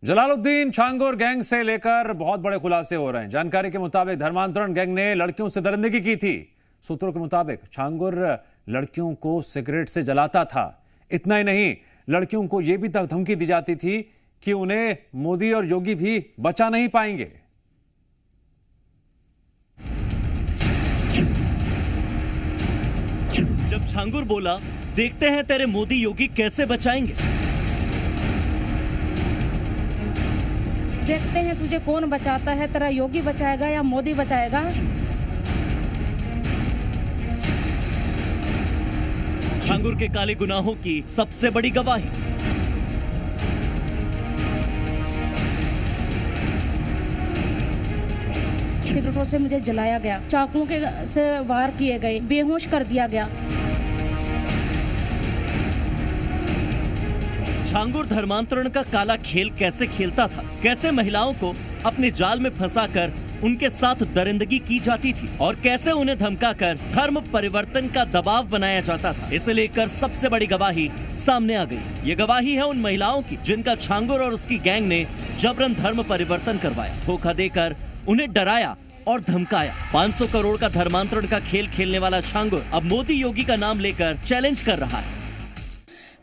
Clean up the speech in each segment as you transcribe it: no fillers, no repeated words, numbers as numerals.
Jalaluddin Changur gang से लेकर बहुत बड़े खुलासे हो रहे हैं। जानकारी के मुताबिक धर्मांतरण गैंग ने लड़कियों से दरिंदगी की थी। सूत्रों के मुताबिक छांगुर लड़कियों को सिगरेट से जलाता था। इतना ही नहीं, लड़कियों को यह भी तक धमकी दी जाती थी कि उन्हें मोदी और योगी भी बचा नहीं पाएंगे। जब छांगुर बोला, देखते हैं तेरे मोदी योगी कैसे बचाएंगे। देखते हैं तुझे कौन बचाता है, तेरा योगी बचाएगा या मोदी बचाएगा। छांगुर के काले गुनाहों की सबसे बड़ी गवाही। सिगरेटों से मुझे जलाया गया, चाकुओं के से वार किए गए, बेहोश कर दिया गया। छांगुर धर्मांतरण का काला खेल कैसे खेलता था, कैसे महिलाओं को अपने जाल में फंसाकर उनके साथ दरिंदगी की जाती थी और कैसे उन्हें धमकाकर धर्म परिवर्तन का दबाव बनाया जाता था, इसे लेकर सबसे बड़ी गवाही सामने आ गई। ये गवाही है उन महिलाओं की जिनका छांगुर और उसकी गैंग ने जबरन धर्म परिवर्तन करवाया, धोखा देकर उन्हें डराया और धमकाया। 500 करोड़ का धर्मांतरण का खेल खेलने वाला छांगुर अब मोदी योगी का नाम लेकर चैलेंज कर रहा है।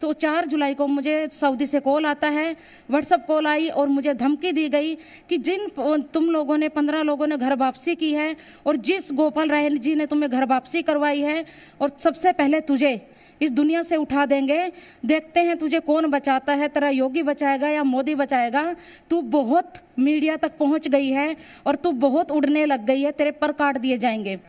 तो 4 जुलाई को मुझे सऊदी से कॉल आता है, व्हाट्सएप कॉल आई और मुझे धमकी दी गई कि जिन तुम लोगों ने 15 लोगों ने घर वापसी की है और जिस गोपाल राय जी ने तुम्हें घर वापसी करवाई है और सबसे पहले तुझे इस दुनिया से उठा देंगे। देखते हैं तुझे कौन बचाता है, तेरा योगी बचाएगा या मोदी बचाएगा। तू बहुत मीडिया तक पहुंच गई है और तू बहुत उड़ने लग गई है, तेरे पर काट दिए जाएंगे।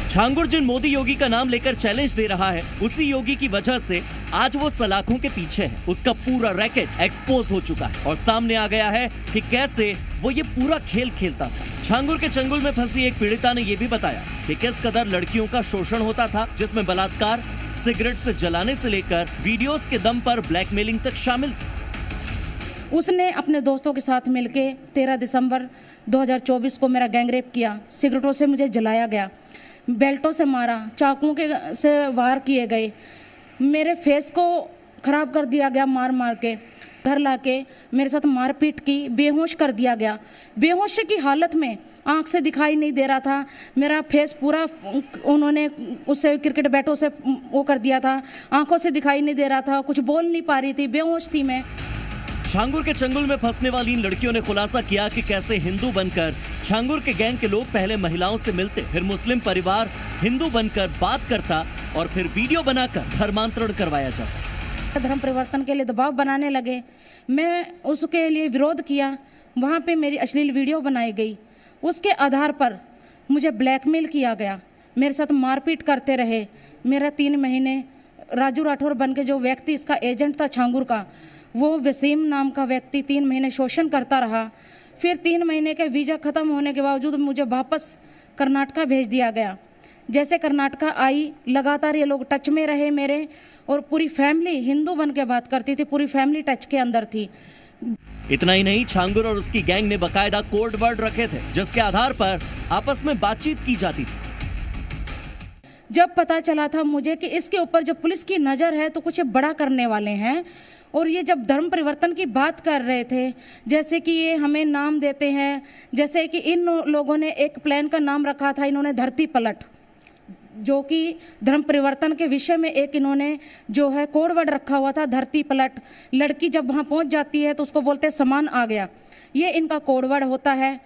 छांगुर जिन मोदी योगी का नाम लेकर चैलेंज दे रहा है, उसी योगी की वजह से आज वो सलाखों के पीछे है। उसका पूरा रैकेट एक्सपोज हो चुका है और सामने आ गया है कि कैसे वो ये पूरा खेल खेलता था। छांगुर के चंगुल में फंसी एक पीड़िता ने ये भी बताया कि किस कदर लड़कियों का शोषण होता था, जिसमें बलात्कार, सिगरेट से जलाने से लेकर वीडियोस के दम पर ब्लैकमेलिंग तक शामिल थी। उसने अपने दोस्तों के साथ मिलके 13 दिसंबर 2024 को मेरा गैंगरेप किया। सिगरेटों से मुझे जलाया गया, बेल्टों से मारा, चाकुओं के से वार किए गए, मेरे फेस को खराब कर दिया गया मार मार के। घर लाके मेरे साथ मारपीट की, बेहोश कर दिया गया। बेहोशी की हालत में आंख से दिखाई नहीं दे रहा था, मेरा फेस पूरा उन्होंने उससे क्रिकेट बैटों से वो कर दिया था, आंखों से दिखाई नहीं दे रहा था, कुछ बोल नहीं पा रही थी, बेहोश थी मैं। छांगुर के चंगुल में फंसने वाली इन लड़कियों ने खुलासा किया कि कैसे हिंदू बनकर छांगुर के गैंग के लोग पहले महिलाओं से मिलते, फिर मुस्लिम परिवार हिंदू बनकर बात करता और फिर वीडियो बनाकर धर्मांतरण करवाया जाता। धर्म परिवर्तन के लिए दबाव बनाने लगे, मैं उसके लिए विरोध किया। वहाँ पे मेरी अश्लील वीडियो बनाई गई, उसके आधार पर मुझे ब्लैकमेल किया गया, मेरे साथ मारपीट करते रहे। मेरा 3 महीने राजू राठौर बन के जो व्यक्ति इसका एजेंट था छांगुर का, वो वसीम नाम का व्यक्ति 3 महीने शोषण करता रहा। फिर 3 महीने के वीज़ा ख़त्म होने के बावजूद मुझे वापस कर्नाटका भेज दिया गया। जैसे कर्नाटका आई, लगातार ये लोग टच में रहे मेरे, और पूरी फैमिली हिंदू बन के बात करती थी, पूरी फैमिली टच के अंदर थी। इतना ही नहीं, छांगुर और उसकी गैंग ने बकायदा कोड वर्ड रखे थे, जिसके आधार पर आपस में बातचीत की जाती थी। जब पता चला था मुझे कि इसके ऊपर जब पुलिस की नज़र है तो कुछ बड़ा करने वाले हैं, और ये जब धर्म परिवर्तन की बात कर रहे थे, जैसे कि ये हमें नाम देते हैं, जैसे कि इन लोगों ने एक प्लान का नाम रखा था, इन्होंने धरती पलट, जो कि धर्म परिवर्तन के विषय में एक इन्होंने जो है कोड वर्ड रखा हुआ था, धरती पलट। लड़की जब वहाँ पहुँच जाती है तो उसको बोलते हैं समान आ गया, ये इनका कोड वर्ड होता है।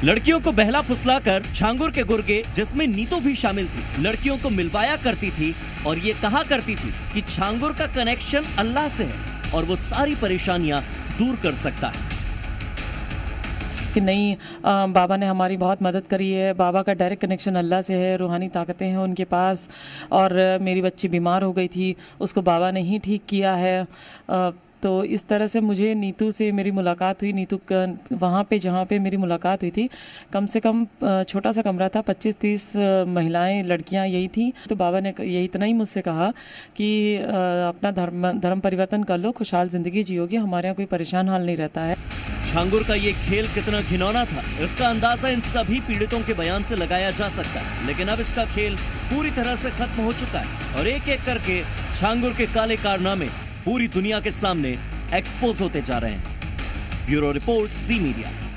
लड़कियों को बहला फुसलाकर छांगुर के गुर्गे, जिसमें नीतू भी शामिल थी, लड़कियों को मिलवाया करती थी और ये कहा करती थी कि छांगुर का कनेक्शन अल्लाह से है और वो सारी परेशानियां दूर कर सकता है। कि नहीं, बाबा ने हमारी बहुत मदद करी है, बाबा का डायरेक्ट कनेक्शन अल्लाह से है, रूहानी ताकतें हैं उनके पास, और मेरी बच्ची बीमार हो गई थी, उसको बाबा ने ही ठीक किया है। तो इस तरह से मुझे नीतू से मेरी मुलाकात हुई। नीतू वहाँ पे जहाँ पे मेरी मुलाकात हुई थी, कम से कम छोटा सा कमरा था, 25-30 महिलाएं, लड़कियाँ यही थी। तो बाबा ने यही इतना ही मुझसे कहा कि अपना धर्म परिवर्तन कर लो, खुशहाल जिंदगी जियोगे, हमारे यहाँ कोई परेशान हाल नहीं रहता है। छांगुर का ये खेल कितना घिनौना था, इसका अंदाजा इन सभी पीड़ितों के बयान से लगाया जा सकता है। लेकिन अब इसका खेल पूरी तरह से खत्म हो चुका है और एक एक करके छांगुर के काले कारनामे पूरी दुनिया के सामने एक्सपोज होते जा रहे हैं। ब्यूरो रिपोर्ट, जी मीडिया।